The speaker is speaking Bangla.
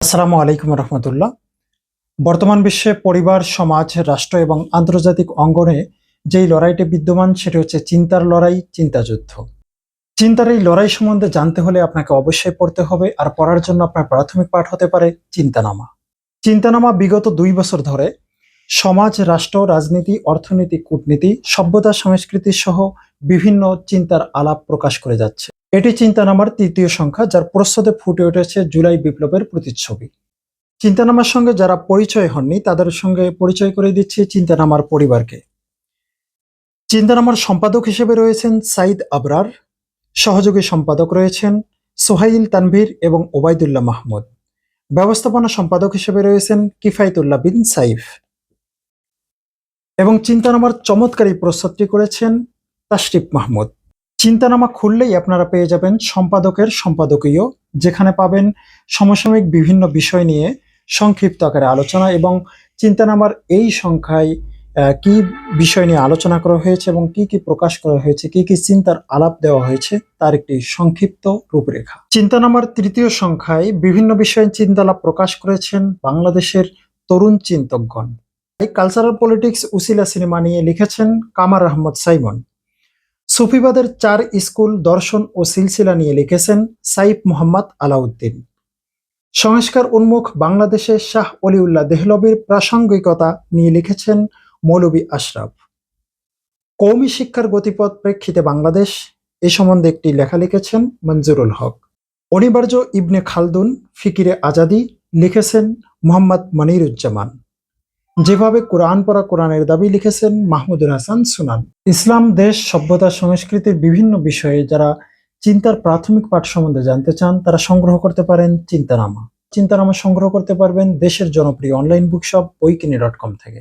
আসসালামু আলাইকুম রহমতুল্লাহ। বর্তমান বিশ্বে পরিবার, সমাজ, রাষ্ট্র এবং আন্তর্জাতিক অঙ্গনে যেই লড়াইটি বিদ্যমান সেটি হচ্ছে চিন্তার লড়াই, চিন্তাযুদ্ধ। চিন্তার এই লড়াই সম্বন্ধে জানতে হলে আপনাকে অবশ্যই পড়তে হবে, আর পড়ার জন্য আপনার প্রাথমিক পাঠ হতে পারে চিন্তানামা। চিন্তানামা বিগত 2 বছর ধরে সমাজ, রাষ্ট্র, রাজনীতি, অর্থনীতি, কূটনীতি, সভ্যতা, সংস্কৃতি সহ বিভিন্ন চিন্তার আলাপ প্রকাশ করে যাচ্ছে। এটি চিন্তানামার 3য় সংখ্যা, যার প্রচ্ছদে ফুটে উঠেছে জুলাই বিপ্লবের প্রতিচ্ছবি। চিন্তানামার সঙ্গে যারা পরিচয় হননি তাদের সঙ্গে পরিচয় করে দিচ্ছি চিন্তানামার পরিবারকে। চিন্তানামার সম্পাদক হিসেবে রয়েছেন সাইদ আবরার, সহযোগী সম্পাদক রয়েছেন সোহাইল তানভীর এবং ওবায়দুল্লাহ মাহমুদ, ব্যবস্থাপনা সম্পাদক হিসেবে রয়েছেন কিফায়েতুল্লাহ বিন সাইফ, এবং চিন্তানামার চমৎকারী প্রস্তুতি করেছেন তাশরিফ মাহমুদ। চিন্তানামা খুললেই আপনারা পেয়ে যাবেন সম্পাদকের সম্পাদকীয়, যেখানে পাবেন সমসাময়িক বিভিন্ন বিষয় নিয়ে সংক্ষিপ্ত আকারে আলোচনা, এবং চিন্তানামার এই সংখ্যায় কি বিষয় নিয়ে আলোচনা করা হয়েছে এবং কি কি প্রকাশ করা হয়েছে, কি কি চিন্তার আলাপ দেওয়া হয়েছে তার একটি সংক্ষিপ্ত রূপরেখা। চিন্তানামার 3য় সংখ্যায় বিভিন্ন বিষয়ে চিন্তালাপ প্রকাশ করেছেন বাংলাদেশের তরুণ চিন্তকগণ। কালচারাল পলিটিক্স উসিলা সিনেমা নিয়ে লিখেছেন কামার আহমদ সাইমন। সুফিবাদের 4 স্কুল, দর্শন ও সিলসিলা নিয়ে লিখেছেন সাইফ মোহাম্মদ আলাউদ্দিন। সংস্কার উন্মুখ বাংলাদেশে শাহ অলিউল্লাহ দেহলভির প্রাসঙ্গিকতা নিয়ে লিখেছেন মৌলভী আশরাফ। কওমি শিক্ষার গতিপথ প্রেক্ষিতে বাংলাদেশ, এ সম্বন্ধে একটি লেখা লিখেছেন মঞ্জুরুল হক। অনিবার্য ইবনে খালদুন, ফিকিরে আজাদি লিখেছেন মোহাম্মদ মনিরুজ্জামান। যেভাবে কোরআন পড়া কোরআনের দাবি লিখেছেন মাহমুদুল হাসান সুনান। ইসলাম, দেশ, সভ্যতা, সংস্কৃতির বিভিন্ন বিষয়ে যারা চিন্তার প্রাথমিক পাঠ সম্বন্ধে জানতে চান তারা সংগ্রহ করতে পারেন চিন্তানামা। চিন্তানামা সংগ্রহ করতে পারবেন দেশের জনপ্রিয় অনলাইন বুকশপ বইকিনি.com থেকে।